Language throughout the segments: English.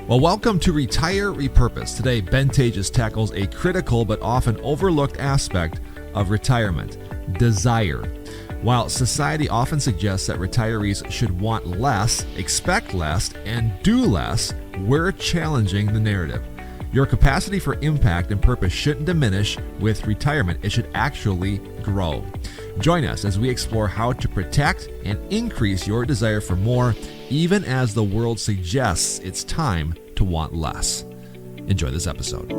Well, welcome to Retire Repurpose. Today, Ben Taatjes tackles a critical but often overlooked aspect of retirement: desire. While society often suggests that retirees should want less, expect less, and do less, we're challenging the narrative. Your capacity for impact and purpose shouldn't diminish with retirement. It should actually grow. Join us as we explore how to protect and increase your desire for more, even as the world suggests it's time to want less. Enjoy this episode.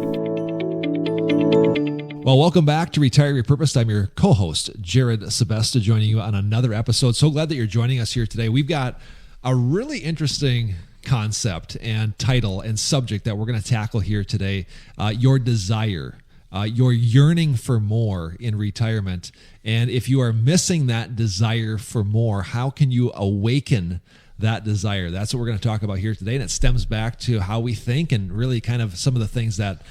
Well, welcome back to Retire Repurposed. I'm your co-host, Jared Sebesta, joining you on another episode. So glad that you're joining us here today. We've got a really interesting concept and title and subject that we're going to tackle here today, your desire. Your yearning for more in retirement. And if you are missing that desire for more, how can you awaken that desire? That's what we're going to talk about here today. And it stems back to how we think and really kind of some of the things that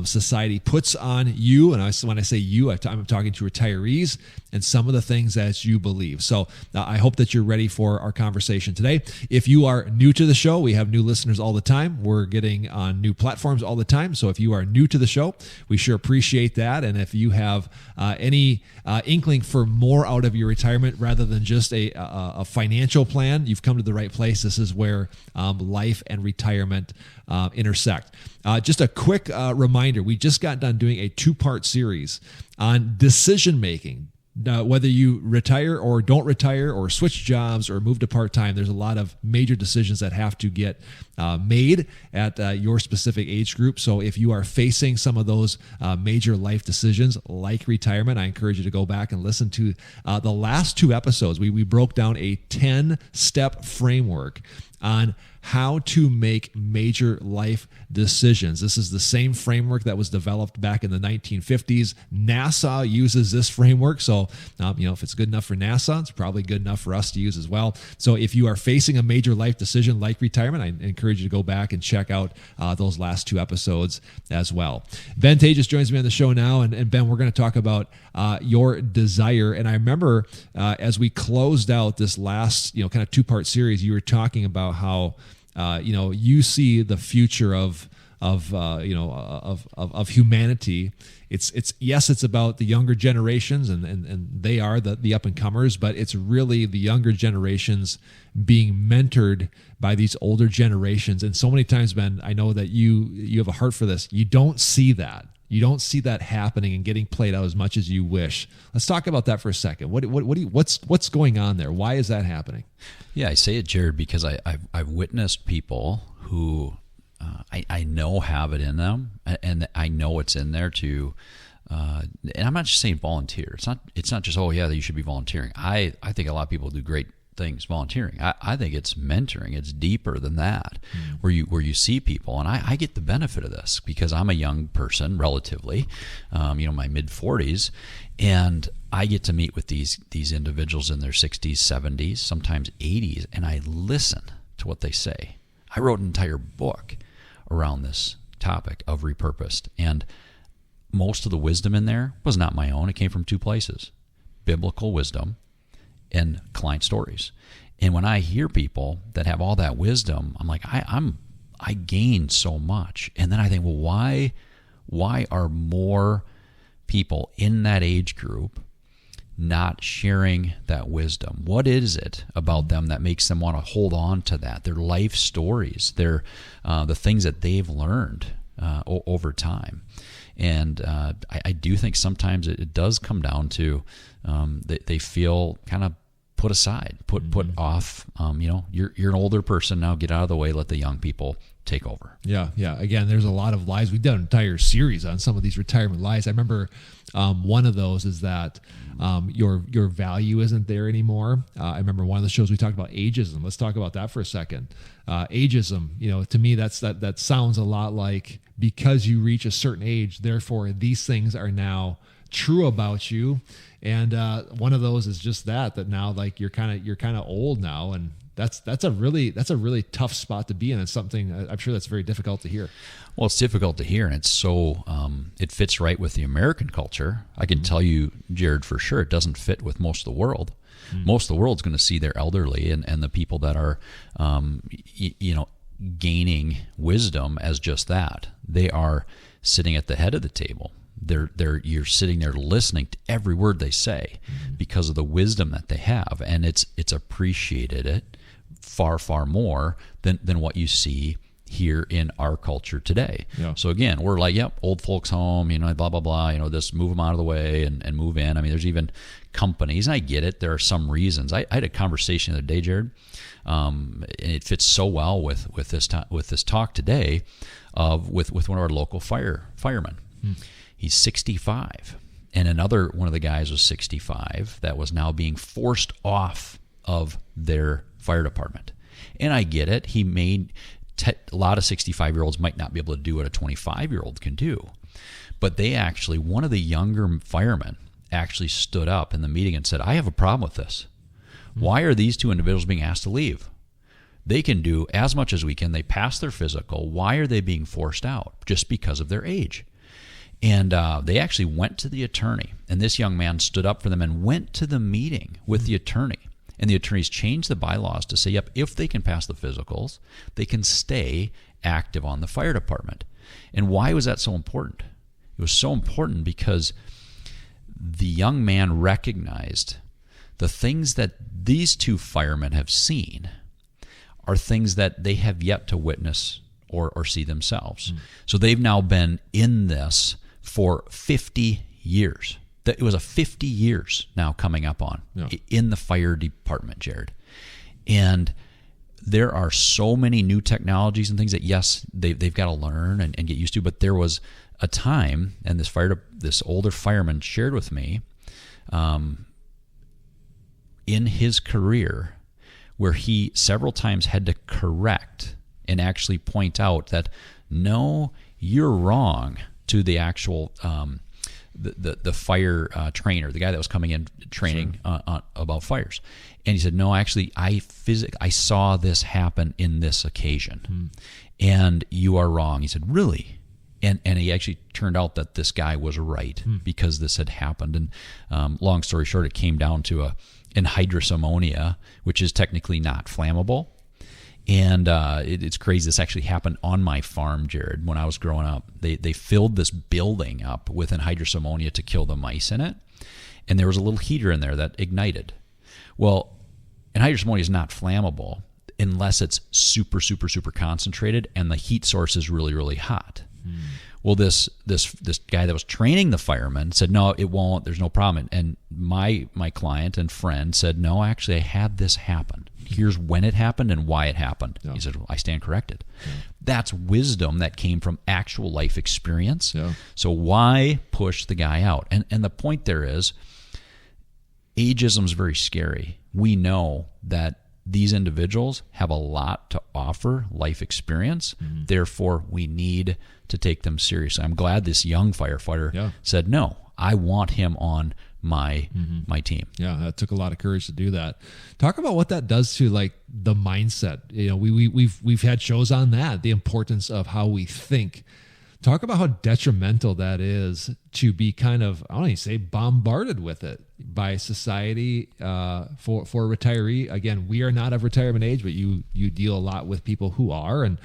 society puts on you. And when I say you, I'm talking to retirees and some of the things that you believe. So I hope that you're ready for our conversation today. If you are new to the show, we have new listeners all the time. We're getting on new platforms all the time. So if you are new to the show, we sure appreciate that. And if you have any inkling for more out of your retirement rather than just a financial plan, you've come to the right place. This is where life and retirement intersect. Just a quick reminder, we just got done doing a 2-part series on decision making. Whether you retire or don't retire or switch jobs or move to part-time, there's a lot of major decisions that have to get made at your specific age group. So if you are facing some of those major life decisions like retirement, I encourage you to go back and listen to the last 2 episodes. We broke down a 10-step framework on how to make major life decisions. This is the same framework that was developed back in the 1950s. NASA uses this framework. So, if it's good enough for NASA, it's probably good enough for us to use as well. So if you are facing a major life decision like retirement, I encourage you to go back and check out those last 2 episodes as well. Ben Taatjes joins me on the show now. And Ben, we're going to talk about your desire. And I remember as we closed out this last, kind of 2-part series, you were talking about how you see the future of humanity. It's about the younger generations and they are the up and comers, but it's really the younger generations being mentored by these older generations. And so many times, Ben, I know that you have a heart for this. You don't see that. You don't see that happening and getting played out as much as you wish. Let's talk about that for a second. What's going on there? Why is that happening? Yeah, I say it, Jared, because I've witnessed people who I know have it in them, and I know it's in there to. And I'm not just saying volunteer. It's not just you should be volunteering. I think a lot of people do great things volunteering. I think it's mentoring. It's deeper than that, where you see people, and I get the benefit of this because I'm a young person, relatively, my mid 40s, and I get to meet with these individuals in their 60s, 70s, sometimes 80s, and I listen to what they say. I wrote an entire book around this topic of repurposed, and most of the wisdom in there was not my own. It came from 2 places: biblical wisdom and client stories. And when I hear people that have all that wisdom, I'm like, I gain so much. And then I think, well, why are more people in that age group not sharing that wisdom? What is it about them that makes them want to hold on to that? Their life stories, their the things that they've learned over time. And I do think sometimes it does come down to they feel kind of put aside, put off. You're an older person now. Get out of the way. Let the young people take over. Yeah. Again, there's a lot of lies. We've done an entire series on some of these retirement lies. I remember one of those is that your value isn't there anymore. I remember one of the shows we talked about ageism. Let's talk about that for a second. Ageism, to me, that sounds a lot like because you reach a certain age, therefore these things are now true about you. And one of those is just that now, like, you're kind of old now, and that's a really tough spot to be in. It's something I'm sure that's very difficult to hear. Well, it's difficult to hear, and it's so it fits right with the American culture. I can tell you, Jared, for sure, it doesn't fit with most of the world. Most of the world's going to see their elderly and the people that are, gaining wisdom as just that. They are sitting at the head of the table. You're sitting there listening to every word they say because of the wisdom that they have, and it's appreciated it far, far more than what you see here in our culture today. Yeah. So again, we're like, yep, old folks home, blah, blah, blah, just move them out of the way and move in. I mean, there's even companies, and I get it, there are some reasons. I had a conversation the other day, Jared, and it fits so well with this talk today with one of our local firemen. He's 65, and another one of the guys was 65 that was now being forced off of their fire department. And I get it. He made a lot of 65-year-olds might not be able to do what a 25-year-old can do. But one of the younger firemen actually stood up in the meeting and said, I have a problem with this. Why are these two individuals being asked to leave? They can do as much as we can. They pass their physical. Why are they being forced out? Just because of their age. And they actually went to the attorney. And this young man stood up for them and went to the meeting with the attorney. And the attorneys changed the bylaws to say, yep, if they can pass the physicals, they can stay active on the fire department. And why was that so important? It was so important because the young man recognized the things that these two firemen have seen are things that they have yet to witness or see themselves. So they've now been in this for 50 years. It was a 50 years now coming up on in the fire department, Jared. And there are so many new technologies and things that, yes, they've got to learn and get used to. But there was a time, and this older fireman shared with me, in his career, where he several times had to correct and actually point out that, no, you're wrong to the actual the fire trainer, the guy that was coming in training about fires. And he said, no, actually, I saw this happen in this occasion, and you are wrong. He said, really? And he actually turned out that this guy was right because this had happened. And long story short, it came down to anhydrous ammonia, which is technically not flammable. And it's crazy. This actually happened on my farm, Jared, when I was growing up. They filled this building up with anhydrous ammonia to kill the mice in it. And there was a little heater in there that ignited. Well, anhydrous ammonia is not flammable unless it's super, super, super concentrated and the heat source is really, really hot. Well, this guy that was training the firemen said, no, it won't. There's no problem. And my client and friend said, no, actually, I had this happen. Here's when it happened and why it happened. Yeah. He said, well, I stand corrected. Yeah. That's wisdom that came from actual life experience. Yeah. So why push the guy out? And the point there is, ageism is very scary. We know that these individuals have a lot to offer life experience. Therefore, we need to take them seriously. I'm glad this young firefighter said, no, I want him on my team. Yeah, that took a lot of courage to do that. Talk about what that does to like the mindset. You know, we've had shows on that, the importance of how we think. Talk about how detrimental that is to be kind of, I don't even say bombarded with it by society for a retiree. Again, we are not of retirement age, but you deal a lot with people who are, and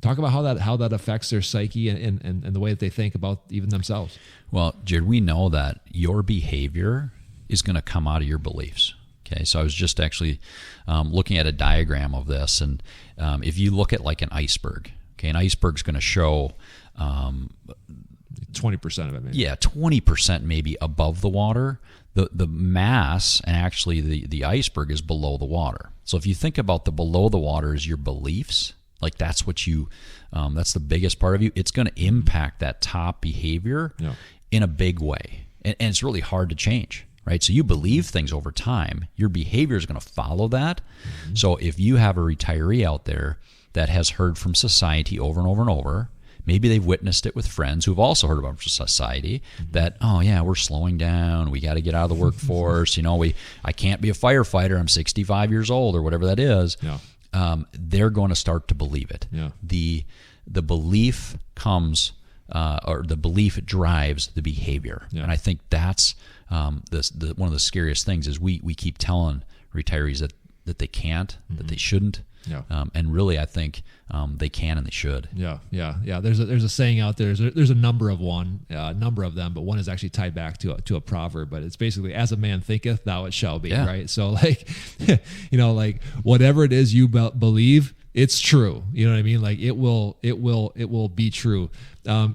talk about how that affects their psyche and the way that they think about even themselves. Well, Jared, we know that your behavior is going to come out of your beliefs. Okay, so I was just actually looking at a diagram of this, and if you look at like an iceberg, okay, an iceberg's going to show 20% of it, maybe. Yeah, 20% maybe above the water. The mass and actually the iceberg is below the water. So if you think about the below the water is your beliefs, like that's what that's the biggest part of you. It's going to impact that top behavior in a big way, and it's really hard to change. Right? So you believe things over time, your behavior is going to follow that. So if you have a retiree out there that has heard from society over and over and over, maybe they've witnessed it with friends who've also heard about society that, oh yeah, we're slowing down. We got to get out of the workforce. I can't be a firefighter. I'm 65 years old or whatever that is. Yeah. They're going to start to believe it. Yeah. The belief comes, or the belief drives the behavior. Yeah. And I think that's one of the scariest things is we keep telling retirees that they can't, that they shouldn't. Yeah. And really, I think they can and they should. Yeah. There's a saying out there. There's a number of them, but one is actually tied back to a proverb. But it's basically, as a man thinketh, thou it shall be. Yeah. Right. So like, like whatever it is you believe, it's true. You know what I mean? Like it will be true.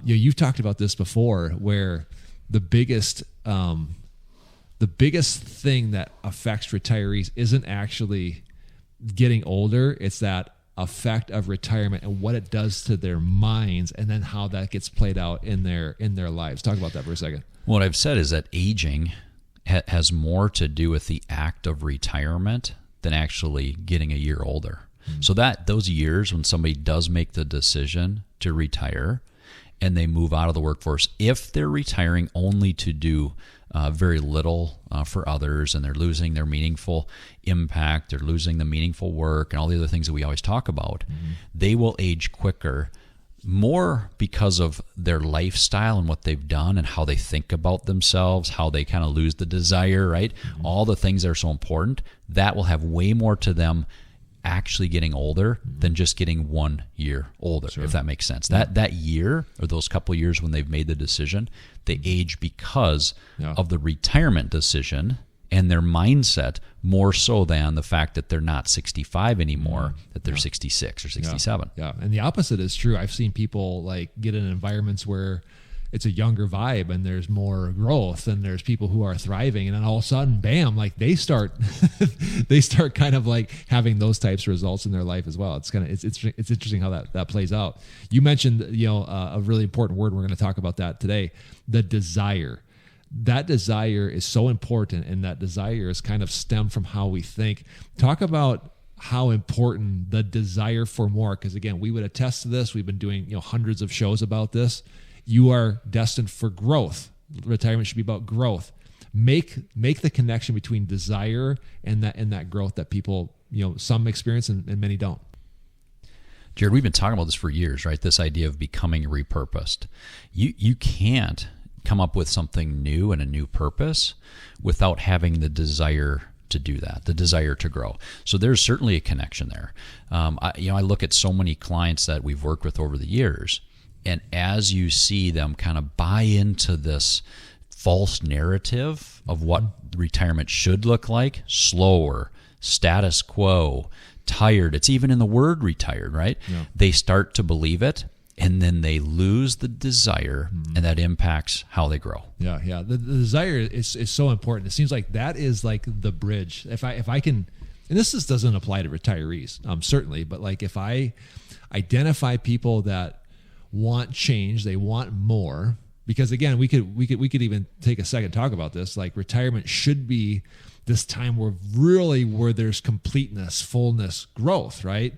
You've talked about this before, where the biggest thing that affects retirees isn't actually getting older. It's that effect of retirement and what it does to their minds, and then how that gets played out in their lives. Talk about that for a second. What I've said is that aging has more to do with the act of retirement than actually getting a year older. So that those years when somebody does make the decision to retire and they move out of the workforce, if they're retiring only to do very little for others, and they're losing their meaningful impact, they're losing the meaningful work and all the other things that we always talk about, they will age quicker, more because of their lifestyle and what they've done and how they think about themselves, how they kind of lose the desire, right? All the things that are so important, that will have way more to them actually getting older than just getting 1 year older, if that makes sense. That year, or those couple of years when they've made the decision, they age because of the retirement decision and their mindset, more so than the fact that they're not 65 anymore, that they're 66 or 67. Yeah. And the opposite is true. I've seen people like get in environments where it's a younger vibe and there's more growth and there's people who are thriving, and then all of a sudden, bam, like they start kind of like having those types of results in their life as well. It's interesting how that plays out. You mentioned, a really important word. We're going to talk about that today, the desire. That desire is so important, and that desire is kind of stemmed from how we think. Talk about how important the desire for more, because again, we would attest to this. We've been doing hundreds of shows about this. You are destined for growth. Retirement should be about growth. Make the connection between desire and that growth that people, some experience and many don't. Jared, we've been talking about this for years, right? This idea of becoming repurposed. You can't come up with something new and a new purpose without having the desire to do that, the desire to grow. So there's certainly a connection there. I look at so many clients that we've worked with over the years, and as you see them kind of buy into this false narrative of what retirement should look like, slower, status quo, tired, it's even in the word retired, right? Yeah. They start to believe it, and then they lose the desire, and that impacts how they grow. Yeah. The desire is so important. It seems like that is like the bridge. If I can, and this doesn't apply to retirees, certainly, but like if I identify people that want change, they want more, because again, we could even take a second to talk about this. Like retirement should be this time where there's completeness, fullness, growth, right?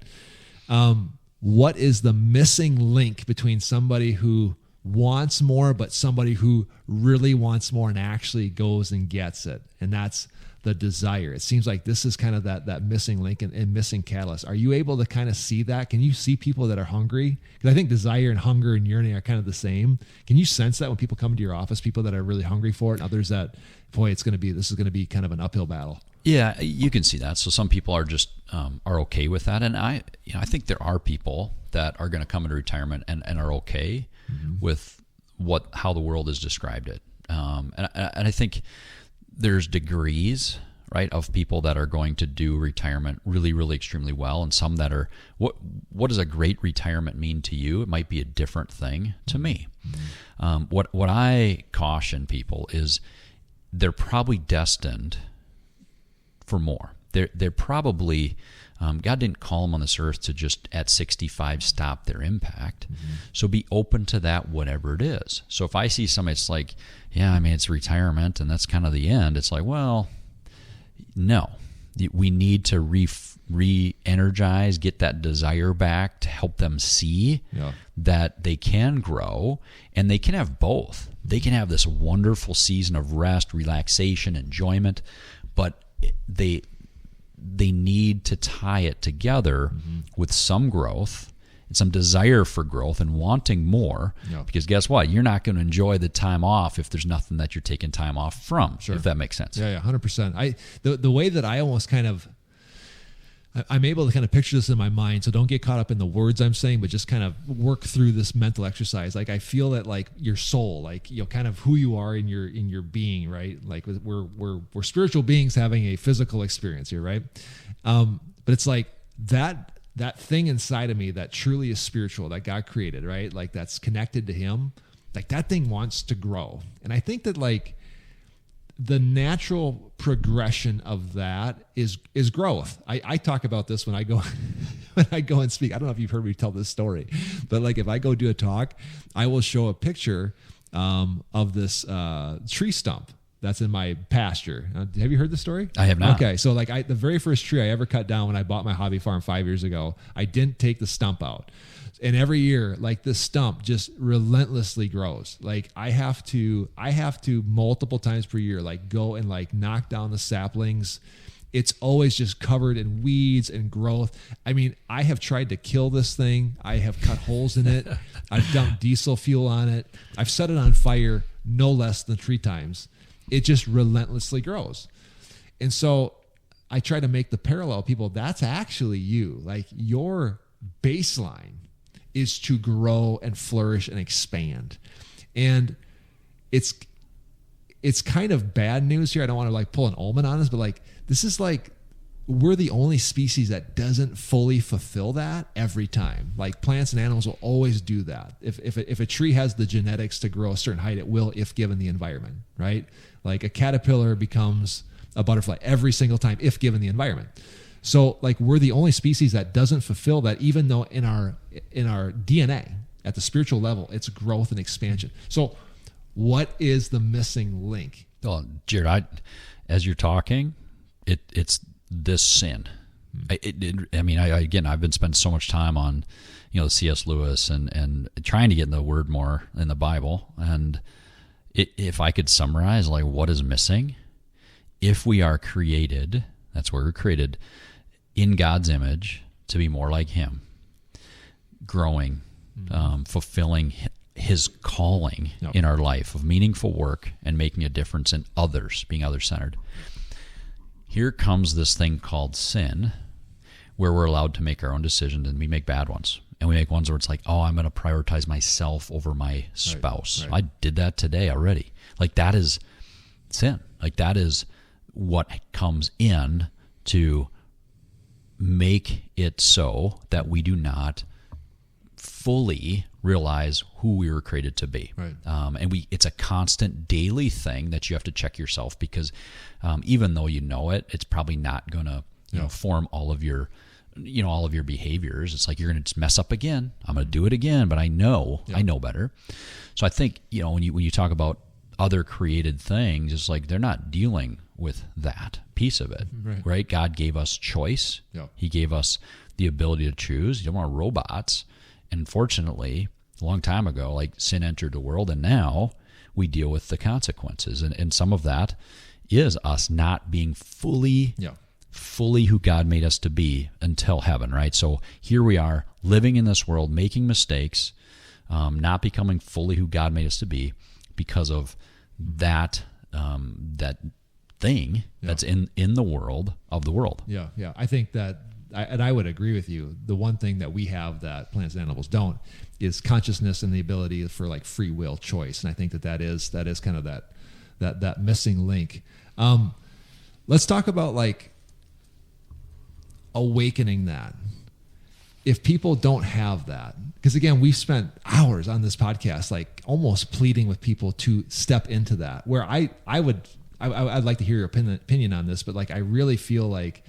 What is the missing link between somebody who wants more, but somebody who really wants more and actually goes and gets it? And that's the desire. It seems like this is kind of that missing link and missing catalyst. Are you able to kind of see that? Can you see people that are hungry? Because I think desire and hunger and yearning are kind of the same. Can you sense that when people come into your office, people that are really hungry for it, and others that, boy, this is going to be kind of an uphill battle? Yeah, you can see that. So some people are just are okay with that, and I think there are people that are going to come into retirement and are okay with how the world has described it. And I think there's degrees, right, of people that are going to do retirement really, really extremely well, and some that are, what does a great retirement mean to you? It might be a different thing to me. What I caution people is they're probably destined for more. They're probably, God didn't call them on this earth to just at 65 stop their impact. So be open to that, whatever it is. So if I see somebody, it's like, it's retirement and that's kind of the end. It's like, well, no, we need to re-energize, get that desire back to help them see that they can grow, and they can have both. They can have this wonderful season of rest, relaxation, enjoyment, but they need to tie it together with some growth and some desire for growth and wanting more, because guess what? You're not going to enjoy the time off if there's nothing that you're taking time off from, if that makes sense. Yeah, 100%. The way that I almost kind of, I'm able to kind of picture this in my mind. So don't get caught up in the words I'm saying, but just kind of work through this mental exercise. Like I feel that like your soul, like, you know, kind of who you are in your being, right? Like we're spiritual beings having a physical experience here, right? But it's like that thing inside of me that truly is spiritual, that God created, right? Like that's connected to him. Like that thing wants to grow. And I think that like the natural progression of that is growth. I talk about this when I go and speak. I don't know if you've heard me tell this story, but like if I go do a talk, I will show a picture of this tree stump that's in my pasture. Have you heard the story? I have not. Okay, so like the very first tree I ever cut down when I bought my hobby farm 5 years ago, I didn't take the stump out. And every year, like this stump just relentlessly grows. Like I have to multiple times per year, like go and like knock down the saplings. It's always just covered in weeds and growth. I mean, I have tried to kill this thing. I have cut holes in it. I've dumped diesel fuel on it. I've set it on fire no less than 3 times. It just relentlessly grows. And so I try to make the parallel, people, that's actually you. Like your baseline is to grow and flourish and expand. And it's kind of bad news here. I don't want to like pull an Ullman on us, but like, this is like, we're the only species that doesn't fully fulfill that every time. Like plants and animals will always do that. If a tree has the genetics to grow a certain height, it will if given the environment, right? Like a caterpillar becomes a butterfly every single time if given the environment. So like we're the only species that doesn't fulfill that, even though in our DNA at the spiritual level, it's growth and expansion. So what is the missing link? Well, Jared, as you're talking, it's this sin. I've been spending so much time on, the C.S. Lewis and trying to get in the word more in the Bible. And if I could summarize like what is missing, if we are created, that's where we're created in God's image to be more like him, growing, fulfilling his calling in our life of meaningful work and making a difference in others, being other-centered. Here comes this thing called sin, where we're allowed to make our own decisions, and we make bad ones. And we make ones where it's like, oh, I'm going to prioritize myself over my spouse. Right. I did that today already. Like that is sin. Like that is what comes in to make it so that we do not fully realize who we were created to be. Right. And it's a constant daily thing that you have to check yourself, because even though you know it, it's probably not going to form all of your behaviors. It's like you're going to just mess up again. I'm going to do it again, but I know better. So I think, when you talk about other created things, it's like they're not dealing with that piece of it, right? God gave us choice. Yeah. He gave us the ability to choose. You don't want robots. And unfortunately, a long time ago, like sin entered the world, and now we deal with the consequences. And some of that is us not being fully who God made us to be until heaven, right? So here we are living in this world, making mistakes, not becoming fully who God made us to be because of that thing that's in the world of the world. Yeah. I think that, and I would agree with you. The one thing that we have that plants and animals don't is consciousness and the ability for like free will choice. And I think that is kind of that missing link. Let's talk about like awakening that. If people don't have that, because again, we've spent hours on this podcast, like almost pleading with people to step into that, where I'd like to hear your opinion on this, but like, I really feel like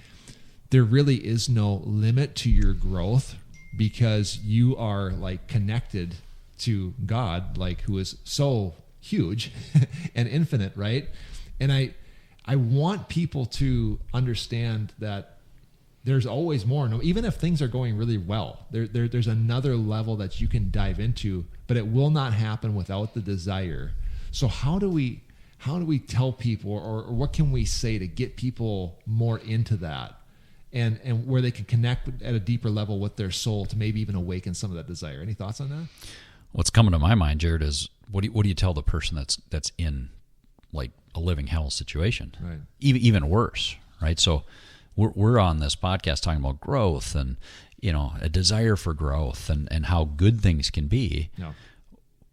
there really is no limit to your growth because you are like connected to God, like who is so huge and infinite, right? And I want people to understand that there's always more. No, even if things are going really well, there's another level that you can dive into, but it will not happen without the desire. So how do we tell people, or what can we say to get people more into that, and where they can connect at a deeper level with their soul to maybe even awaken some of that desire? Any thoughts on that? What's coming to my mind, Jared, is what do you tell the person that's in like a living hell situation, right? Even worse, right? So we're on this podcast talking about growth and, a desire for growth and how good things can be. Yeah.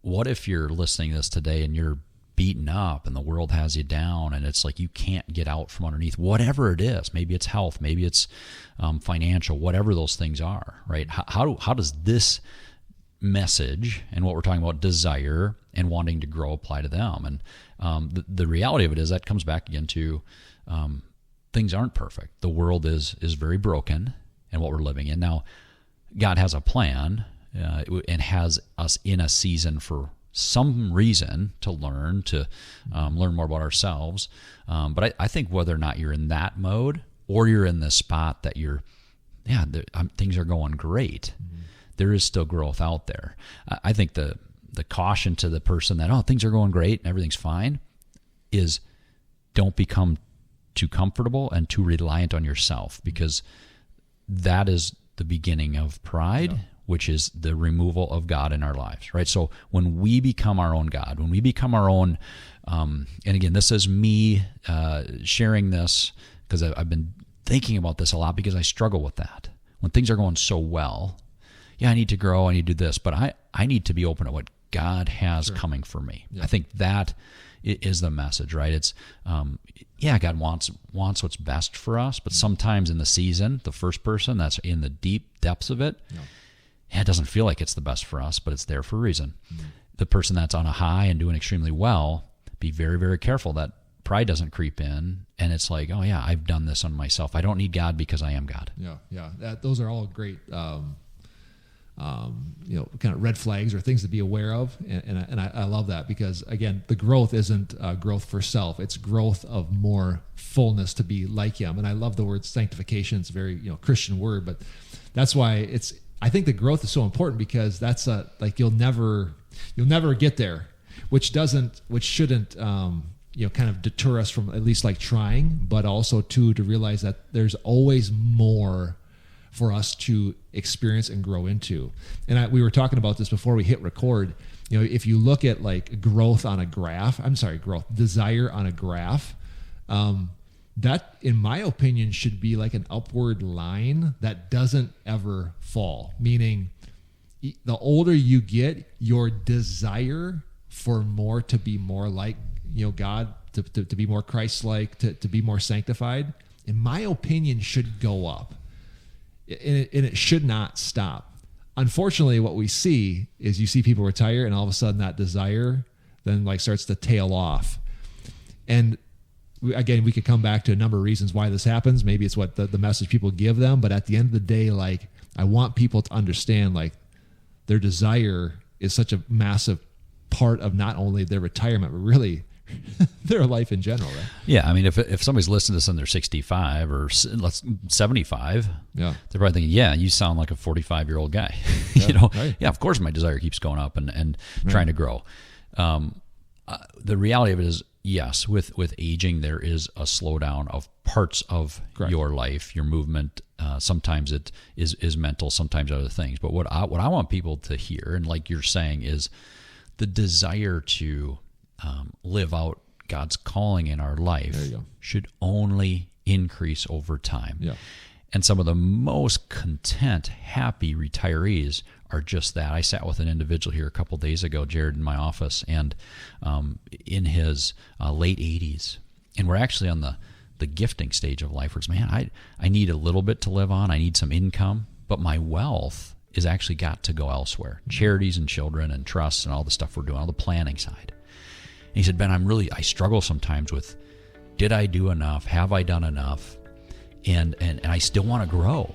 What if you're listening to this today and you're beaten up and the world has you down and it's like you can't get out from underneath whatever it is? Maybe it's health, maybe it's financial, whatever those things are, right? How does this message and what we're talking about, desire and wanting to grow, apply to them? And the reality of it is that comes back again to things aren't perfect. The world is very broken and what we're living in. Now, God has a plan and has us in a season for some reason to learn more about ourselves. But I think whether or not you're in that mode or you're in the spot that things are going great, there is still growth out there. I think the caution to the person that, things are going great and everything's fine is don't become too comfortable and too reliant on yourself, because that is the beginning of pride, which is the removal of God in our lives, right? So when we become our own God, when we become our own, and again, this is me sharing this because I've been thinking about this a lot because I struggle with that. When things are going so well, I need to grow, I need to do this, but I need to be open to what God has coming for me. Yeah. I think that is the message, right? It's, God wants what's best for us, but sometimes in the season, the first person that's in the deep depths of it, it doesn't feel like it's the best for us, but it's there for a reason. The person that's on a high and doing extremely well, be very, very careful that pride doesn't creep in and it's like, I've done this on myself. I don't need God because I am God. Yeah. Those are all great, kind of red flags or things to be aware of. And I love that because, again, the growth isn't growth for self. It's growth of more fullness to be like Him. And I love the word sanctification. It's a very, Christian word, but that's why I think the growth is so important because that's you'll never get there, which shouldn't, kind of deter us from at least trying, but also to realize that there's always more for us to experience and grow into. And we were talking about this before we hit record. If you look at desire on a graph, that, in my opinion, should be like an upward line that doesn't ever fall. Meaning, the older you get, your desire for more, to be more like God, to be more Christ-like, to be more sanctified, in my opinion, should go up. And it should not stop. Unfortunately, what we see is you see people retire and all of a sudden that desire then starts to tail off. And we could come back to a number of reasons why this happens. Maybe it's what the message people give them, but at the end of the day, I want people to understand their desire is such a massive part of not only their retirement, but really their life in general, right? Yeah, I mean, if somebody's listening to this and they're 65 or 75, they're probably thinking, you sound like a 45-year-old guy. Right. Of course my desire keeps going up and trying to grow. The reality of it is, yes, with aging, there is a slowdown of parts of your life, your movement. Sometimes it is mental, sometimes other things. But what I want people to hear, and like you're saying, is the desire to live out God's calling in our life should only increase over time. Yeah. And some of the most content, happy retirees are just that. I sat with an individual here a couple days ago, Jared, in my office, and in his late 80s. And we're actually on the gifting stage of life where it's, I need a little bit to live on. I need some income, but my wealth is actually got to go elsewhere. Charities and children and trusts and all the stuff we're doing, all the planning side. And he said, Ben, I struggle sometimes with, did I do enough? Have I done enough? And I still want to grow.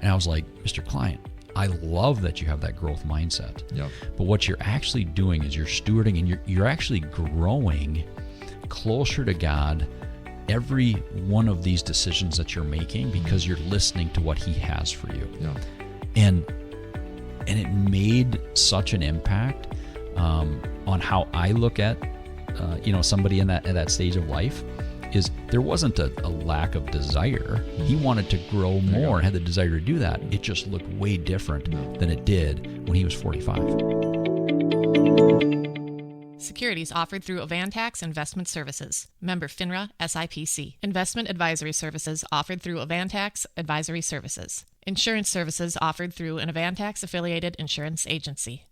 And I was like, Mr. Client, I love that you have that growth mindset. Yep. But what you're actually doing is you're stewarding and you're actually growing closer to God every one of these decisions that you're making because you're listening to what He has for you. Yeah. And it made such an impact on how I look at somebody in that stage of life. Is there wasn't a lack of desire. He wanted to grow more and had the desire to do that. It just looked way different than it did when he was 45. Securities offered through Avantax Investment Services. Member FINRA SIPC. Investment advisory services offered through Avantax Advisory Services. Insurance services offered through an Avantax affiliated insurance agency.